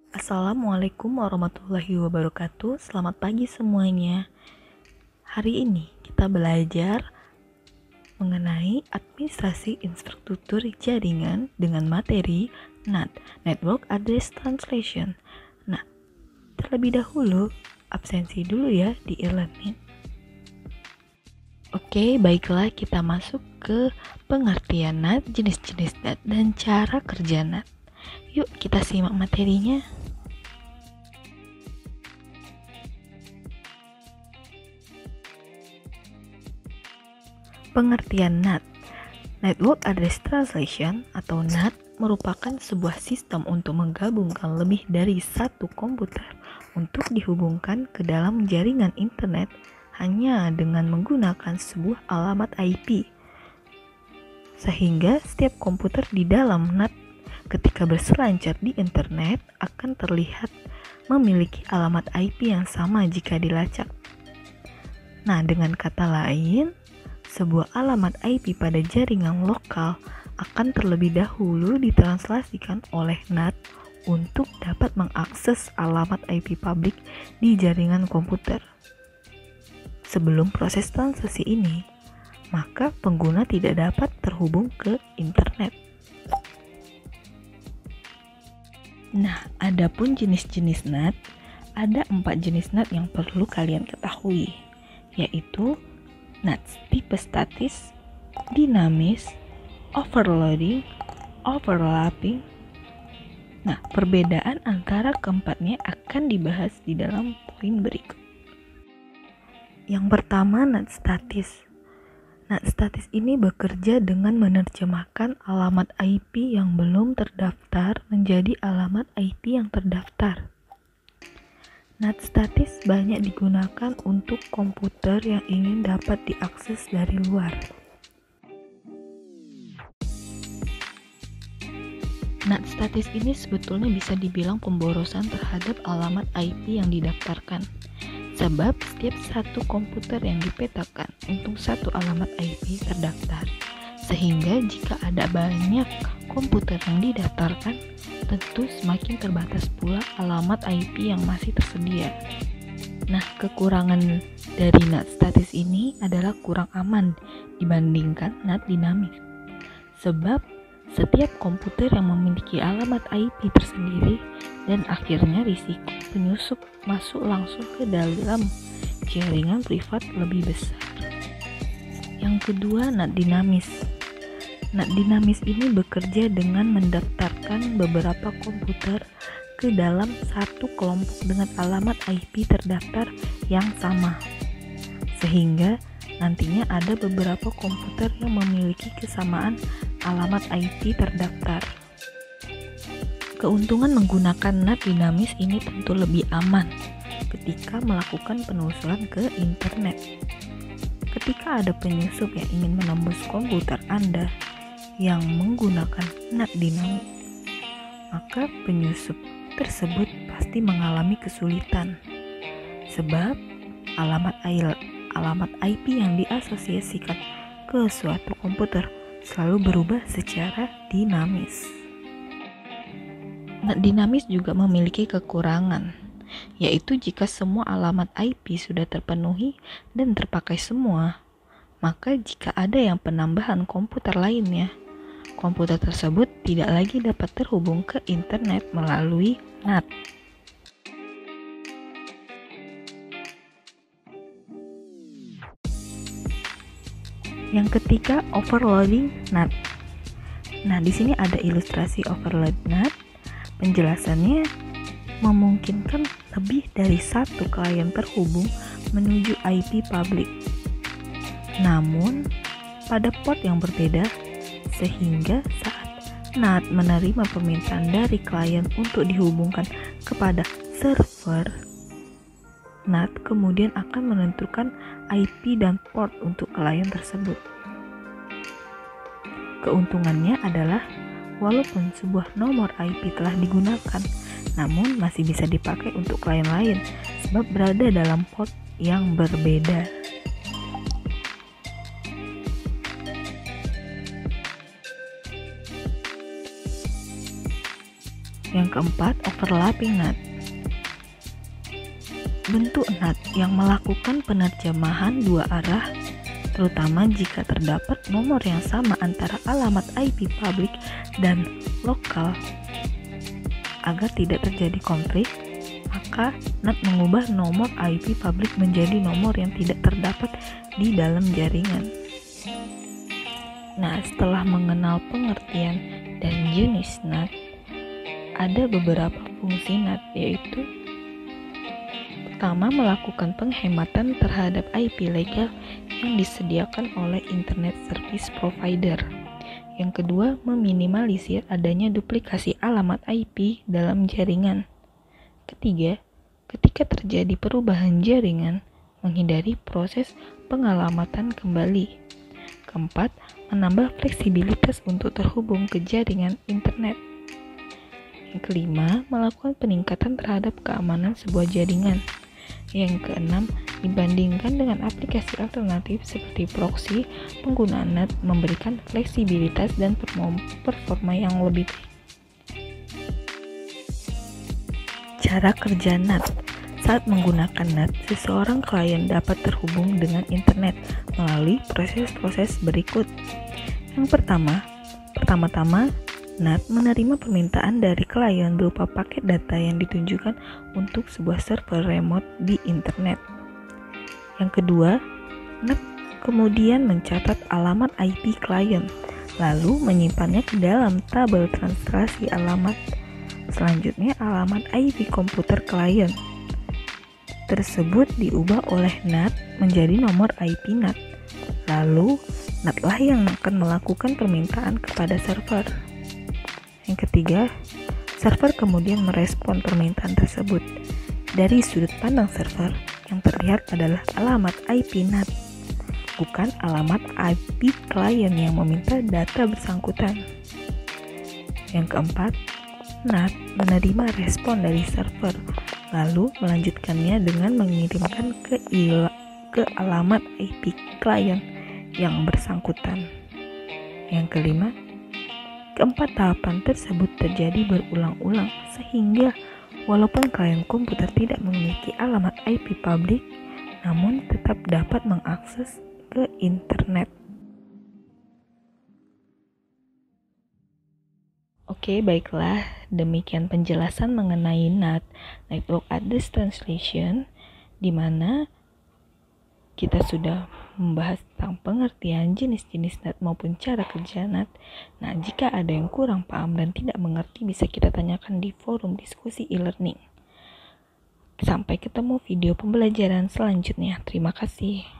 Assalamualaikum warahmatullahi wabarakatuh. Selamat pagi semuanya. Hari ini kita belajar mengenai administrasi infrastruktur jaringan dengan materi NAT, Network Address Translation. Nah, terlebih dahulu absensi dulu ya di e-learning. Oke, baiklah kita masuk ke pengertian NAT, jenis-jenis NAT, dan cara kerja NAT. Yuk kita simak materinya. Pengertian NAT. Network Address Translation atau NAT merupakan sebuah sistem untuk menggabungkan lebih dari satu komputer untuk dihubungkan ke dalam jaringan internet hanya dengan menggunakan sebuah alamat IP. Sehingga setiap komputer di dalam NAT ketika berselancar di internet akan terlihat memiliki alamat IP yang sama jika dilacak. Nah, dengan kata lain, sebuah alamat IP pada jaringan lokal akan terlebih dahulu ditranslasikan oleh NAT untuk dapat mengakses alamat IP publik di jaringan komputer. Sebelum proses transaksi ini, maka pengguna tidak dapat terhubung ke internet. Nah, adapun jenis-jenis NAT, ada 4 jenis NAT yang perlu kalian ketahui, yaitu NAT tipe statis, dinamis, overloading, overlapping. Nah, perbedaan antara keempatnya akan dibahas di dalam poin berikut. Yang pertama, NAT statis. NAT statis ini bekerja dengan menerjemahkan alamat IP yang belum terdaftar menjadi alamat IP yang terdaftar. NAT statis banyak digunakan untuk komputer yang ingin dapat diakses dari luar. NAT statis ini sebetulnya bisa dibilang pemborosan terhadap alamat IP yang didaftarkan. Sebab setiap satu komputer yang dipetakan untuk satu alamat IP terdaftar. Sehingga jika ada banyak komputer yang didaftarkan, tentu semakin terbatas pula alamat IP yang masih tersedia. Nah, kekurangan dari NAT statis ini adalah kurang aman dibandingkan NAT dinamis. Sebab setiap komputer yang memiliki alamat IP tersendiri dan akhirnya risiko penyusup masuk langsung ke dalam jaringan privat lebih besar. Yang kedua, NAT dinamis. NAT dinamis ini bekerja dengan mendaftarkan beberapa komputer ke dalam satu kelompok dengan alamat IP terdaftar yang sama. Sehingga nantinya ada beberapa komputer yang memiliki kesamaan alamat IP terdaftar. Keuntungan menggunakan NAT dinamis ini tentu lebih aman ketika melakukan penelusuran ke internet. Ketika ada penyusup yang ingin menembus komputer Anda yang menggunakan NAT dinamis, maka penyusup tersebut pasti mengalami kesulitan. Sebab alamat IP yang diasosiasikan ke suatu komputer selalu berubah secara dinamis. NAT dinamis juga memiliki kekurangan, yaitu jika semua alamat IP sudah terpenuhi dan terpakai semua, maka jika ada yang penambahan komputer lainnya, komputer tersebut tidak lagi dapat terhubung ke internet melalui NAT. Yang ketiga, overloading NAT. Nah, di sini ada ilustrasi overload NAT. Penjelasannya memungkinkan lebih dari satu klien terhubung menuju IP publik. Namun, pada port yang berbeda, sehingga saat NAT menerima permintaan dari klien untuk dihubungkan kepada server, NAT kemudian akan menentukan IP dan port untuk klien tersebut. Keuntungannya adalah walaupun sebuah nomor IP telah digunakan, namun masih bisa dipakai untuk klien lain sebab berada dalam port yang berbeda. Yang keempat, overlapping NAT. Bentuk NAT yang melakukan penerjemahan dua arah, terutama jika terdapat nomor yang sama antara alamat IP publik dan lokal. Agar tidak terjadi konflik, maka NAT mengubah nomor IP publik menjadi nomor yang tidak terdapat di dalam jaringan. Nah, setelah mengenal pengertian dan jenis NAT, ada beberapa fungsi NAT, yaitu pertama, melakukan penghematan terhadap IP legal yang disediakan oleh Internet Service Provider. Yang kedua, meminimalisir adanya duplikasi alamat IP dalam jaringan. Ketiga, ketika terjadi perubahan jaringan, menghindari proses pengalamatan kembali. Keempat, menambah fleksibilitas untuk terhubung ke jaringan internet. Yang kelima, melakukan peningkatan terhadap keamanan sebuah jaringan. Yang keenam, dibandingkan dengan aplikasi alternatif seperti proxy, penggunaan NAT memberikan fleksibilitas dan performa yang lebih baik. Cara kerja NAT. Saat menggunakan NAT, seseorang klien dapat terhubung dengan internet melalui proses-proses berikut. Yang pertama-tama, NAT menerima permintaan dari klien berupa paket data yang ditunjukkan untuk sebuah server remote di internet. Yang kedua, NAT kemudian mencatat alamat IP klien, lalu menyimpannya ke dalam tabel translasi alamat. Selanjutnya, alamat IP komputer klien tersebut diubah oleh NAT menjadi nomor IP NAT. Lalu, NAT lah yang akan melakukan permintaan kepada server. Yang ketiga, server kemudian merespon permintaan tersebut. Dari sudut pandang server, yang terlihat adalah alamat IP NAT, bukan alamat IP klien yang meminta data bersangkutan. Yang keempat, NAT menerima respon dari server, lalu melanjutkannya dengan mengirimkan ke alamat IP klien yang bersangkutan. Yang kelima, keempat tahapan tersebut terjadi berulang-ulang sehingga walaupun klien komputer tidak memiliki alamat IP publik, namun tetap dapat mengakses ke internet. Oke, baiklah, demikian penjelasan mengenai NAT, Network Address Translation, di mana kita sudah membahas tentang pengertian jenis-jenis NAT maupun cara kerja NAT. Nah, jika ada yang kurang paham dan tidak mengerti, bisa kita tanyakan di forum diskusi e-learning. Sampai ketemu video pembelajaran selanjutnya. Terima kasih.